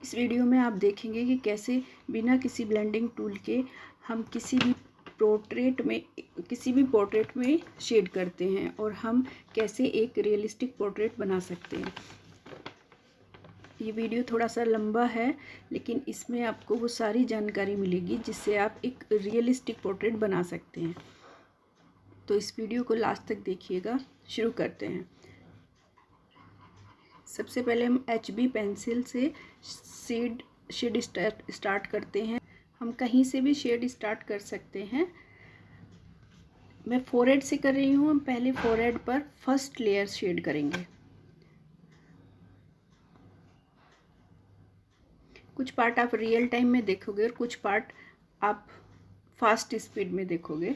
इस वीडियो में आप देखेंगे कि कैसे बिना किसी ब्लेंडिंग टूल के हम किसी भी पोर्ट्रेट में शेड करते हैं और हम कैसे एक रियलिस्टिक पोर्ट्रेट बना सकते हैं। ये वीडियो थोड़ा सा लंबा है, लेकिन इसमें आपको वो सारी जानकारी मिलेगी जिससे आप एक रियलिस्टिक पोर्ट्रेट बना सकते हैं। तो इस वीडियो को लास्ट तक देखिएगा। शुरू करते हैं। सबसे पहले हम HB पेंसिल से शेड स्टार्ट करते हैं। हम कहीं से भी शेड स्टार्ट कर सकते हैं। मैं फोरहेड से कर रही हूँ। हम पहले फोरहेड पर फर्स्ट लेयर शेड करेंगे। कुछ पार्ट आप रियल टाइम में देखोगे और कुछ पार्ट आप फास्ट स्पीड में देखोगे,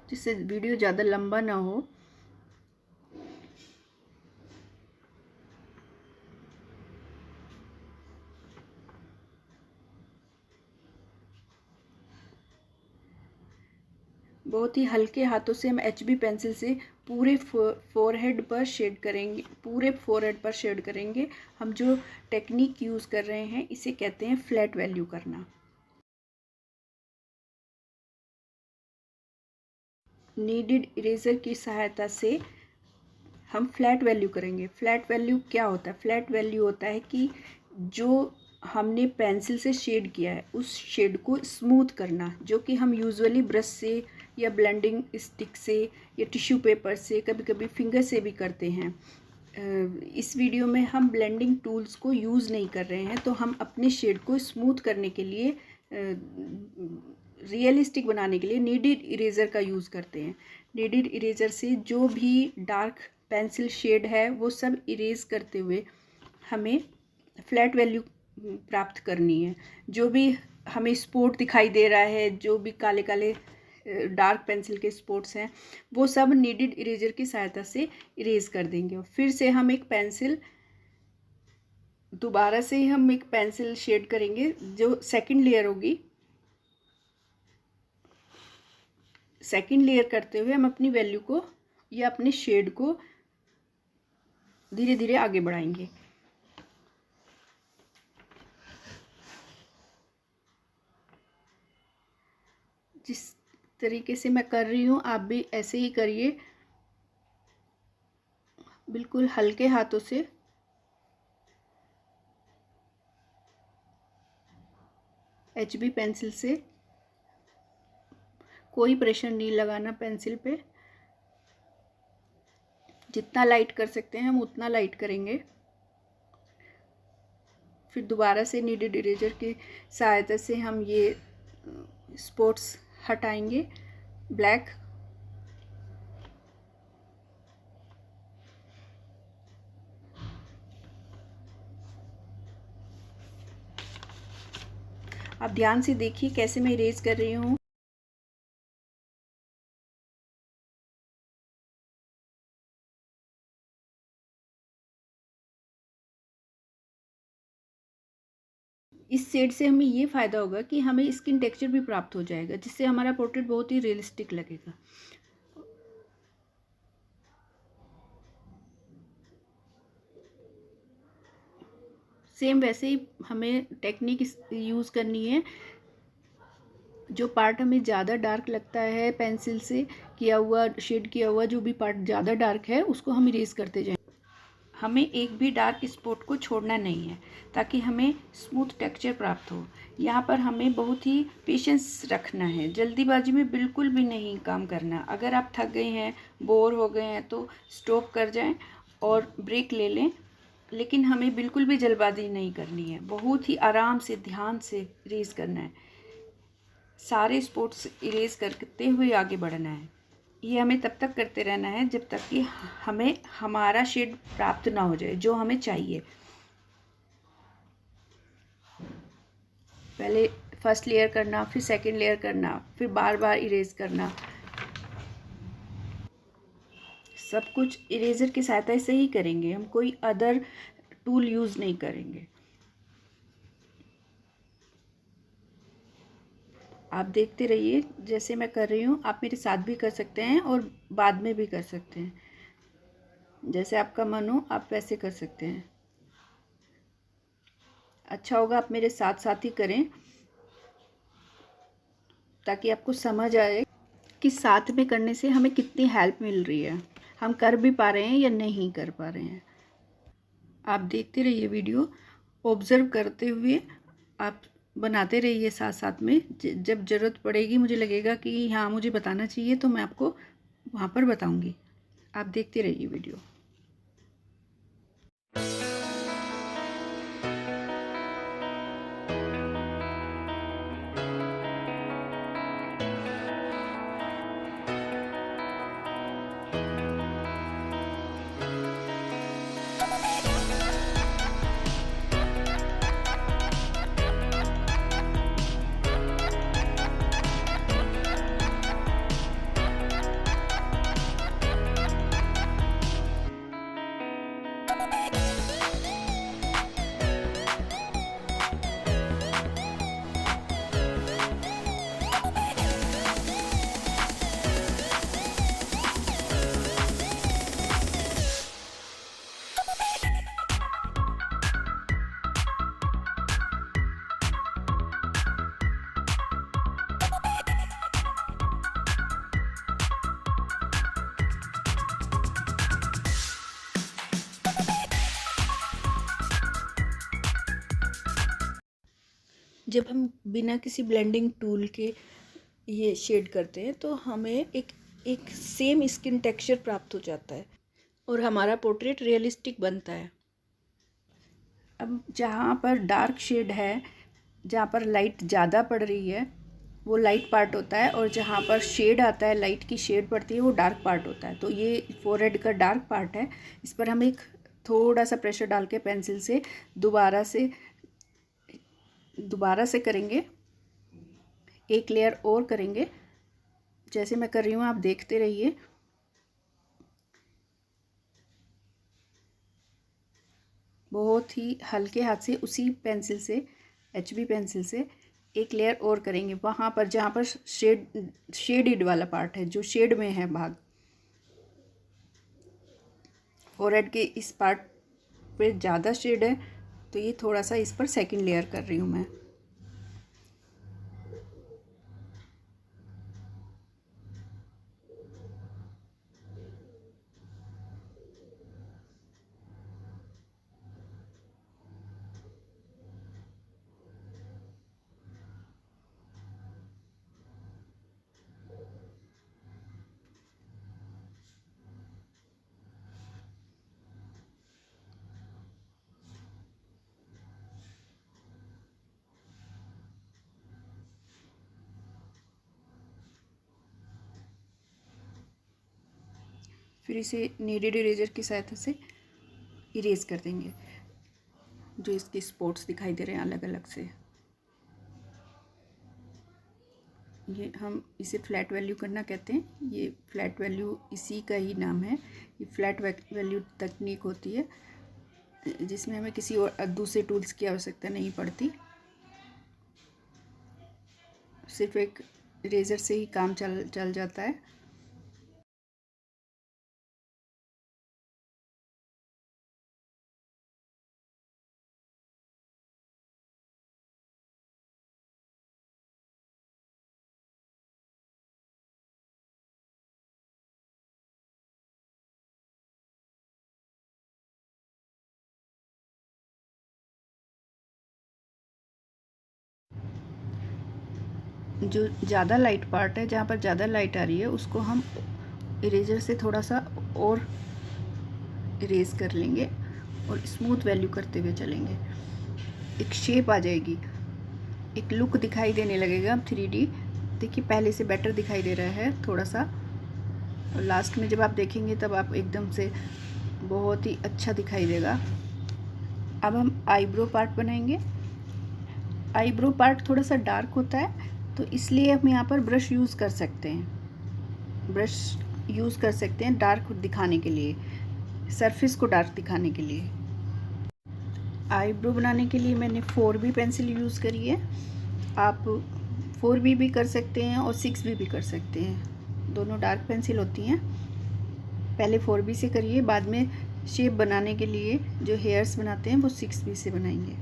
जिससे वीडियो ज़्यादा लंबा ना हो। बहुत ही हल्के हाथों से हम HB पेंसिल से पूरे फोरहेड पर शेड करेंगे। हम जो टेक्निक यूज़ कर रहे हैं इसे कहते हैं फ्लैट वैल्यू करना। नीडेड इरेजर की सहायता से हम फ्लैट वैल्यू करेंगे। फ्लैट वैल्यू क्या होता है? फ्लैट वैल्यू होता है कि जो हमने पेंसिल से शेड किया है उस शेड को स्मूथ करना, जो कि हम यूजुअली ब्रश से या ब्लेंडिंग स्टिक से या टिश्यू पेपर से, कभी कभी फिंगर से भी करते हैं। इस वीडियो में हम ब्लेंडिंग टूल्स को यूज़ नहीं कर रहे हैं, तो हम अपने शेड को स्मूथ करने के लिए, रियलिस्टिक बनाने के लिए नीडेड इरेज़र का यूज़ करते हैं। नीडेड इरेज़र से जो भी डार्क पेंसिल शेड है वो सब इरेज करते हुए हमें फ्लैट वैल्यू प्राप्त करनी है। जो भी हमें स्पॉट दिखाई दे रहा है, जो भी काले काले डार्क पेंसिल के स्पॉट्स हैं, वो सब नीडेड इरेजर की सहायता से इरेज कर देंगे। और फिर से हम दोबारा से हम एक पेंसिल शेड करेंगे। जो सेकंड लेयर होगी, सेकंड लेयर करते हुए हम अपनी वैल्यू को या अपने शेड को धीरे धीरे आगे बढ़ाएंगे। जिस तरीके से मैं कर रही हूँ आप भी ऐसे ही करिए, बिल्कुल हल्के हाथों से। HB पेंसिल से कोई प्रेशर नहीं लगाना पेंसिल पे। जितना लाइट कर सकते हैं हम उतना लाइट करेंगे। फिर दोबारा से नीडेड इरेजर की सहायता से हम ये स्पॉट्स हटाएंगे ब्लैक। आप ध्यान से देखिए कैसे मैं इरेज कर रही हूँ। इस शेड से हमें ये फ़ायदा होगा कि हमें स्किन टेक्सचर भी प्राप्त हो जाएगा, जिससे हमारा पोर्ट्रेट बहुत ही रियलिस्टिक लगेगा। सेम वैसे ही हमें टेक्निक यूज़ करनी है। जो पार्ट हमें ज़्यादा डार्क लगता है पेंसिल से किया हुआ, शेड किया हुआ जो भी पार्ट ज़्यादा डार्क है, उसको हम इरेज करते जाएं। हमें एक भी डार्क स्पॉट को छोड़ना नहीं है, ताकि हमें स्मूथ टेक्सचर प्राप्त हो। यहाँ पर हमें बहुत ही पेशेंस रखना है। जल्दीबाजी में बिल्कुल भी नहीं काम करना। अगर आप थक गए हैं, बोर हो गए हैं, तो स्टॉप कर जाएं और ब्रेक ले लें। लेकिन हमें बिल्कुल भी जल्दबाजी नहीं करनी है। बहुत ही आराम से, ध्यान से इरेज करना है। सारे स्पॉट्स इरेज करते हुए आगे बढ़ना है। ये हमें तब तक करते रहना है जब तक कि हमें हमारा शेड प्राप्त ना हो जाए जो हमें चाहिए। पहले फर्स्ट लेयर करना, फिर सेकंड लेयर करना, फिर बार बार इरेज करना। सब कुछ इरेजर की सहायता से ही करेंगे, हम कोई अदर टूल यूज़ नहीं करेंगे। आप देखते रहिए जैसे मैं कर रही हूँ। आप मेरे साथ भी कर सकते हैं और बाद में भी कर सकते हैं। जैसे आपका मन हो आप वैसे कर सकते हैं। अच्छा होगा आप मेरे साथ साथ ही करें, ताकि आपको समझ आए कि साथ में करने से हमें कितनी हेल्प मिल रही है, हम कर भी पा रहे हैं या नहीं कर पा रहे हैं। आप देखते रहिए वीडियो, ऑब्ज़र्व करते हुए आप बनाते रहिए साथ साथ में। जब ज़रूरत पड़ेगी, मुझे लगेगा कि हाँ मुझे बताना चाहिए, तो मैं आपको वहाँ पर बताऊँगी। आप देखते रहिए वीडियो। जब हम बिना किसी ब्लेंडिंग टूल के ये शेड करते हैं तो हमें एक सेम स्किन टेक्सचर प्राप्त हो जाता है और हमारा पोर्ट्रेट रियलिस्टिक बनता है। अब जहाँ पर डार्क शेड है, जहाँ पर लाइट ज़्यादा पड़ रही है, वो लाइट पार्ट होता है, और जहाँ पर शेड आता है, लाइट की शेड पड़ती है, वो डार्क पार्ट होता है। तो ये फोरहेड का डार्क पार्ट है, इस पर हम एक थोड़ा सा प्रेशर डाल के पेंसिल से दोबारा से करेंगे, एक लेयर और करेंगे। जैसे मैं कर रही हूँ आप देखते रहिए। बहुत ही हल्के हाथ से उसी पेंसिल से, HB पेंसिल से एक लेयर और करेंगे वहाँ पर जहाँ पर शेडेड वाला पार्ट है, जो शेड में है भाग। फोरहेड के इस पार्ट पे ज़्यादा शेड है, तो ये थोड़ा सा इस पर सेकंड लेयर कर रही हूँ मैं। फिर इसे नीडेड इरेजर की सहायता से इरेज कर देंगे, जो इसके स्पॉट्स दिखाई दे रहे हैं अलग अलग से। ये हम इसे फ्लैट वैल्यू करना कहते हैं। ये फ्लैट वैल्यू इसी का ही नाम है। ये फ्लैट वैल्यू तकनीक होती है जिसमें हमें किसी और दूसरे टूल्स की आवश्यकता नहीं पड़ती, सिर्फ एक इरेजर से ही काम चल जाता है। जो ज़्यादा लाइट पार्ट है, जहाँ पर ज़्यादा लाइट आ रही है, उसको हम इरेजर से थोड़ा सा और इरेज कर लेंगे और स्मूथ वैल्यू करते हुए चलेंगे। एक शेप आ जाएगी, एक लुक दिखाई देने लगेगा। 3D देखिए पहले से बेटर दिखाई दे रहा है थोड़ा सा, और लास्ट में जब आप देखेंगे तब आप एकदम से बहुत ही अच्छा दिखाई देगा। अब हम आईब्रो पार्ट बनाएंगे। आईब्रो पार्ट थोड़ा सा डार्क होता है, तो इसलिए हम यहाँ पर ब्रश यूज़ कर सकते हैं। ब्रश यूज़ कर सकते हैं डार्क दिखाने के लिए, सरफेस को डार्क दिखाने के लिए। आईब्रो बनाने के लिए मैंने 4B पेंसिल यूज़ करी है। आप 4B भी कर सकते हैं और 6B भी कर सकते हैं, दोनों डार्क पेंसिल होती हैं। पहले 4B से करिए, बाद में शेप बनाने के लिए जो हेयर्स बनाते हैं वो 6B से बनाएंगे।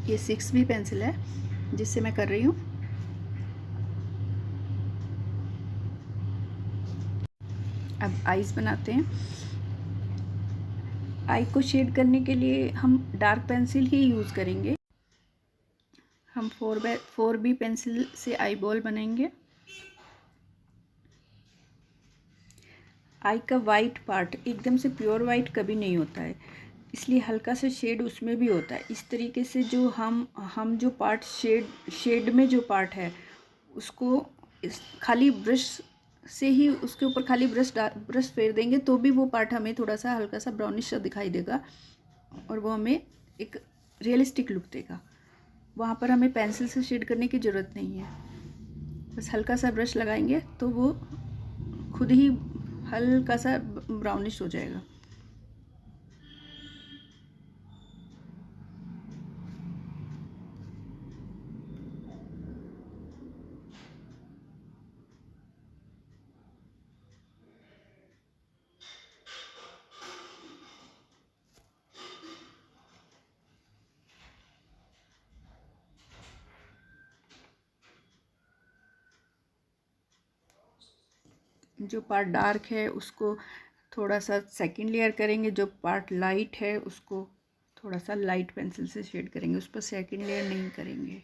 ये 6B पेंसिल है जिससे मैं कर रही हूँ। अब आईज बनाते हैं। आई को शेड करने के लिए हम डार्क पेंसिल ही यूज़ करेंगे। हम 4B पेंसिल से आई बॉल बनाएंगे। आई का वाइट पार्ट एकदम से प्योर वाइट कभी नहीं होता है, इसलिए हल्का सा शेड उसमें भी होता है। इस तरीके से जो हम जो पार्ट शेड में जो पार्ट है उसको खाली ब्रश से ही उसके ऊपर खाली ब्रश फेर देंगे तो भी वो पार्ट हमें थोड़ा सा हल्का सा ब्राउनिश सा दिखाई देगा और वो हमें एक रियलिस्टिक लुक देगा। वहाँ पर हमें पेंसिल से शेड करने की ज़रूरत नहीं है, बस हल्का सा ब्रश लगाएंगे तो वो खुद ही हल्का सा ब्राउनिश हो जाएगा। जो पार्ट डार्क है उसको थोड़ा सा सेकंड लेयर करेंगे, जो पार्ट लाइट है उसको थोड़ा सा लाइट पेंसिल से शेड करेंगे, उस पर सेकंड लेयर नहीं करेंगे।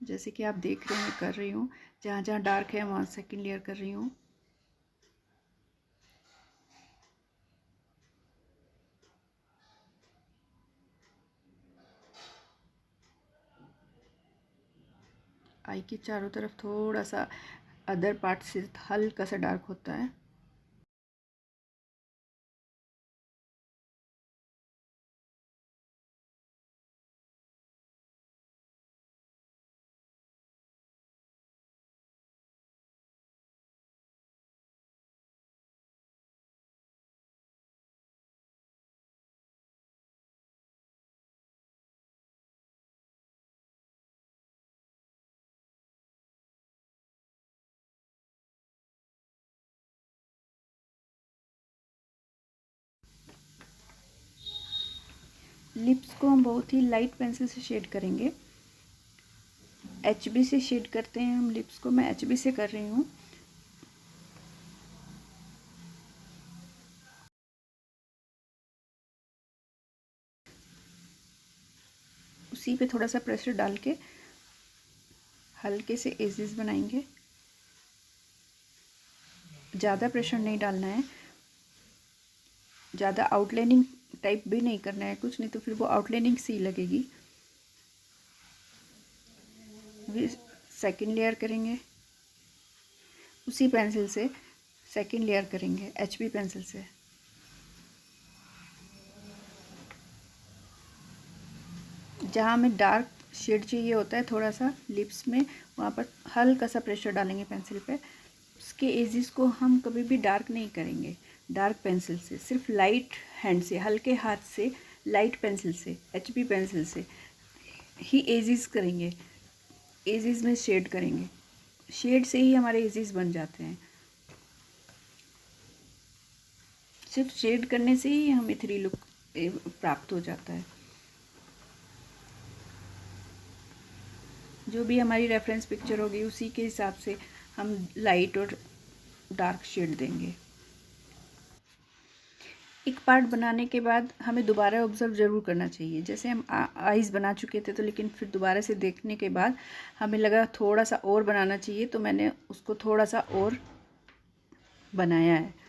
जैसे कि आप देख रहे हैं मैं कर रही हूँ, जहाँ जहाँ डार्क है वहाँ सेकंड लेयर कर रही हूँ। आई के चारों तरफ थोड़ा सा अदर पार्ट से हल्का सा डार्क होता है। लिप्स को हम बहुत ही लाइट पेंसिल से शेड करेंगे। HB से शेड करते हैं हम लिप्स को, मैं HB से कर रही हूँ। उसी पे थोड़ा सा प्रेशर डाल के हल्के से एजेस बनाएंगे, ज़्यादा प्रेशर नहीं डालना है, ज़्यादा आउटलाइनिंग टाइप भी नहीं करना है कुछ, नहीं तो फिर वो आउटलाइनिंग सी लगेगी। अभी सेकंड लेयर करेंगे, उसी पेंसिल से सेकंड लेयर करेंगे HB पेंसिल से। जहाँ हमें डार्क शेड चाहिए होता है थोड़ा सा लिप्स में, वहाँ पर हल्का सा प्रेशर डालेंगे पेंसिल पे। उसके एजेस को हम कभी भी डार्क नहीं करेंगे डार्क पेंसिल से, सिर्फ लाइट हैंड से, हल्के हाथ से, लाइट पेंसिल से, HB पेंसिल से ही एजेस करेंगे, एजेस में शेड करेंगे। शेड से ही हमारे एजेस बन जाते हैं। सिर्फ शेड करने से ही हमें 3 लुक प्राप्त हो जाता है। जो भी हमारी रेफरेंस पिक्चर होगी उसी के हिसाब से हम लाइट और डार्क शेड देंगे। एक पार्ट बनाने के बाद हमें दोबारा ऑब्जर्व ज़रूर करना चाहिए। जैसे हम आईज बना चुके थे तो लेकिन फिर दोबारा से देखने के बाद हमें लगा थोड़ा सा और बनाना चाहिए, तो मैंने उसको थोड़ा सा और बनाया है।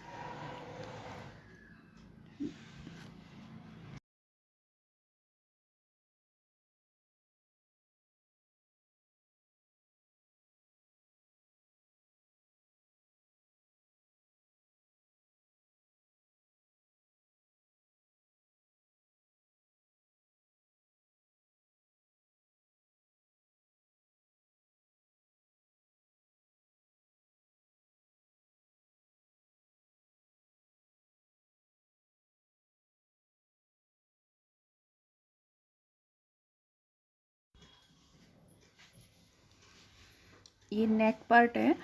ये नेक पार्ट है।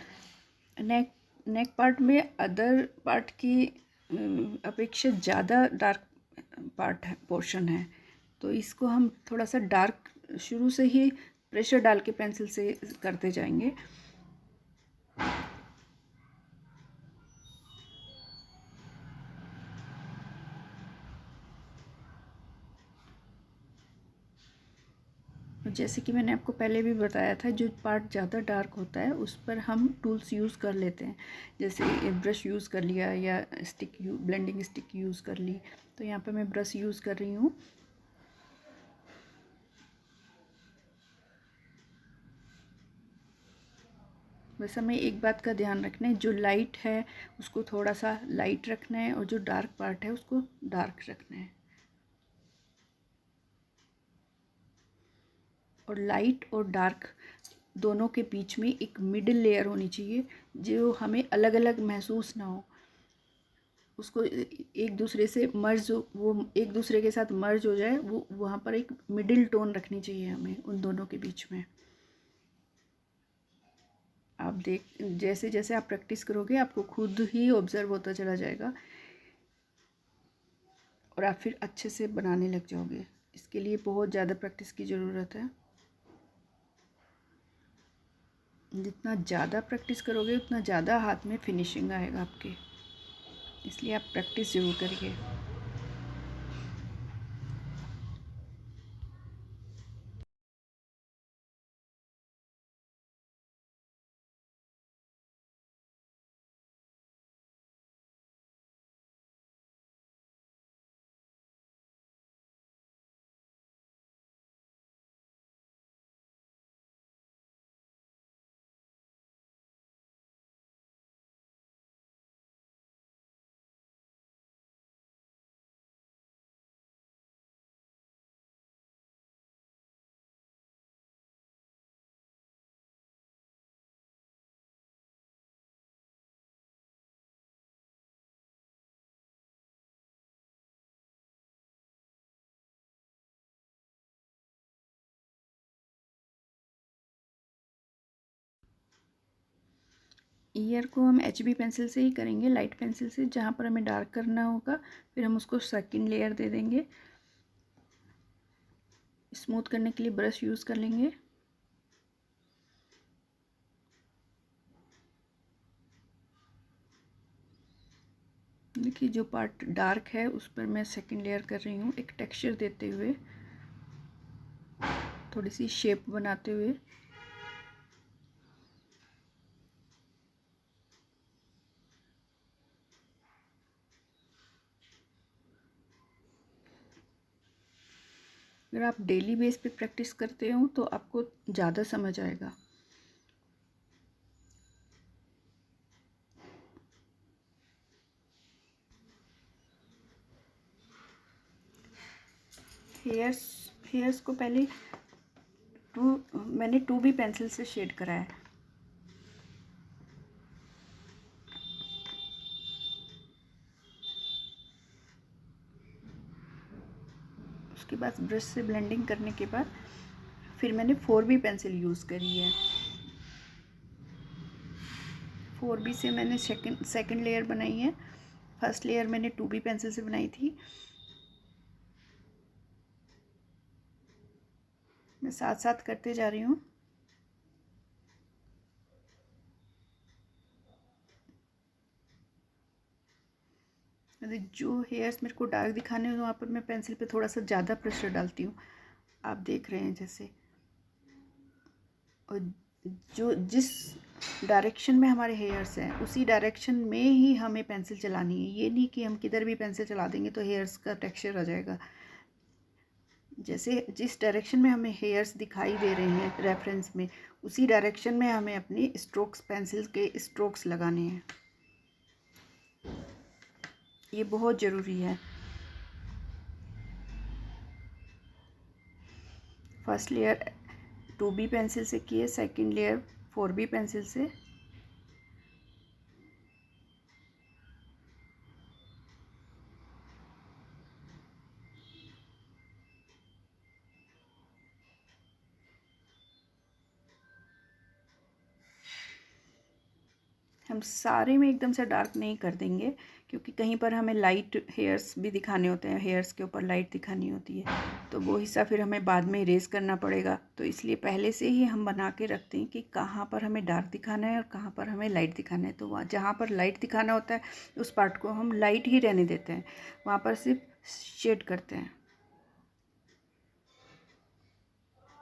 नेक पार्ट में अदर पार्ट की अपेक्षा ज़्यादा डार्क पार्ट है, पोर्शन है। तो इसको हम थोड़ा सा डार्क शुरू से ही प्रेशर डाल के पेंसिल से करते जाएंगे। जैसे कि मैंने आपको पहले भी बताया था, जो पार्ट ज़्यादा डार्क होता है उस पर हम टूल्स यूज़ कर लेते हैं, जैसे ब्रश यूज़ कर लिया या ब्लेंडिंग स्टिक यूज़ कर ली। तो यहाँ पे मैं ब्रश यूज़ कर रही हूँ। बस हमें एक बात का ध्यान रखना है, जो लाइट है उसको थोड़ा सा लाइट रखना है और जो डार्क पार्ट है उसको डार्क रखना है। और लाइट और डार्क दोनों के बीच में एक मिडिल लेयर होनी चाहिए, जो हमें अलग अलग महसूस ना हो। उसको एक दूसरे से मर्ज, वो एक दूसरे के साथ मर्ज हो जाए, वो वहाँ पर एक मिडिल टोन रखनी चाहिए हमें उन दोनों के बीच में। आप जैसे जैसे आप प्रैक्टिस करोगे आपको खुद ही ऑब्जर्व होता चला जाएगा और आप फिर अच्छे से बनाने लग जाओगे। इसके लिए बहुत ज़्यादा प्रैक्टिस की ज़रूरत है। जितना ज़्यादा प्रैक्टिस करोगे उतना ज़्यादा हाथ में फिनिशिंग आएगा आपके, इसलिए आप प्रैक्टिस ज़रूर करिए। ईयर को हम HB पेंसिल से ही करेंगे, लाइट पेंसिल से। जहाँ पर हमें डार्क करना होगा फिर हम उसको सेकंड लेयर दे देंगे। स्मूथ करने के लिए ब्रश यूज़ कर लेंगे। देखिए जो पार्ट डार्क है उस पर मैं सेकंड लेयर कर रही हूँ, एक टेक्सचर देते हुए, थोड़ी सी शेप बनाते हुए। अगर आप डेली बेस पे प्रैक्टिस करते हो तो आपको ज़्यादा समझ आएगा। हेयर्स को पहले मैंने 2B पेंसिल से शेड करा है। उसके बाद ब्रश से ब्लेंडिंग करने के बाद फिर मैंने 4B पेंसिल यूज़ करी है। 4B से मैंने सेकंड लेयर बनाई है। फर्स्ट लेयर मैंने 2B पेंसिल से बनाई थी। मैं साथ साथ करते जा रही हूँ। जो हेयर्स मेरे को डार्क दिखाने हैं वहाँ पर मैं पेंसिल पे थोड़ा सा ज़्यादा प्रेशर डालती हूँ, आप देख रहे हैं जैसे। और जो जिस डायरेक्शन में हमारे हेयर्स हैं उसी डायरेक्शन में ही हमें पेंसिल चलानी है। ये नहीं कि हम किधर भी पेंसिल चला देंगे तो हेयर्स का टेक्सचर आ जाएगा। जैसे जिस डायरेक्शन में हमें हेयर्स दिखाई दे रहे हैं रेफरेंस में, उसी डायरेक्शन में हमें अपनी स्ट्रोक्स, पेंसिल के स्ट्रोक्स लगाने हैं। ये बहुत ज़रूरी है। फर्स्ट लेयर 2B पेंसिल से किए, सेकंड लेयर 4B पेंसिल से। हम सारे में एकदम से डार्क नहीं कर देंगे, क्योंकि कहीं पर हमें लाइट हेयर्स भी दिखाने होते हैं, हेयर्स के ऊपर लाइट दिखानी होती है, तो वो हिस्सा फिर हमें बाद में इरेज करना पड़ेगा। तो इसलिए पहले से ही हम बना के रखते हैं कि कहाँ पर हमें डार्क दिखाना है और कहाँ पर हमें लाइट दिखाना है। तो वहाँ जहाँ पर लाइट दिखाना होता है उस पार्ट को हम लाइट ही रहने देते हैं, वहाँ पर सिर्फ शेड करते हैं,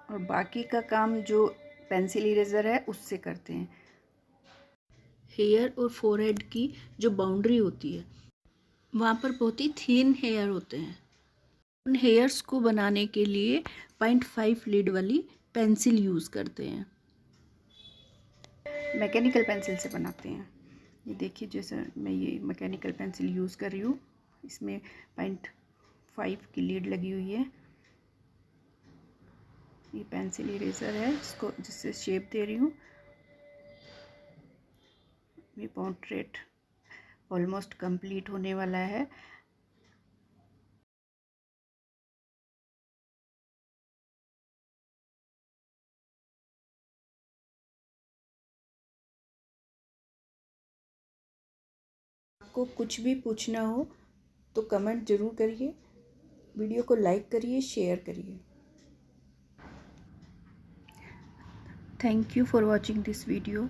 और बाकी का काम जो पेंसिल इरेज़र है उससे करते हैं। हेयर और फोरहेड की जो बाउंड्री होती है वहाँ पर बहुत ही थिन हेयर होते हैं। उन हेयर्स को बनाने के लिए 0.5 लीड वाली पेंसिल यूज़ करते हैं, मैकेनिकल पेंसिल से बनाते हैं। ये देखिए, जैसा मैं ये मैकेनिकल पेंसिल यूज़ कर रही हूँ, इसमें 0.5 की लीड लगी हुई है। ये पेंसिल इरेज़र है इसको जिससे शेप दे रही हूँ। ये पोर्ट्रेट ऑलमोस्ट कंप्लीट होने वाला है। आपको कुछ भी पूछना हो तो कमेंट ज़रूर करिए, वीडियो को लाइक करिए, शेयर करिए। Thank you for watching this video.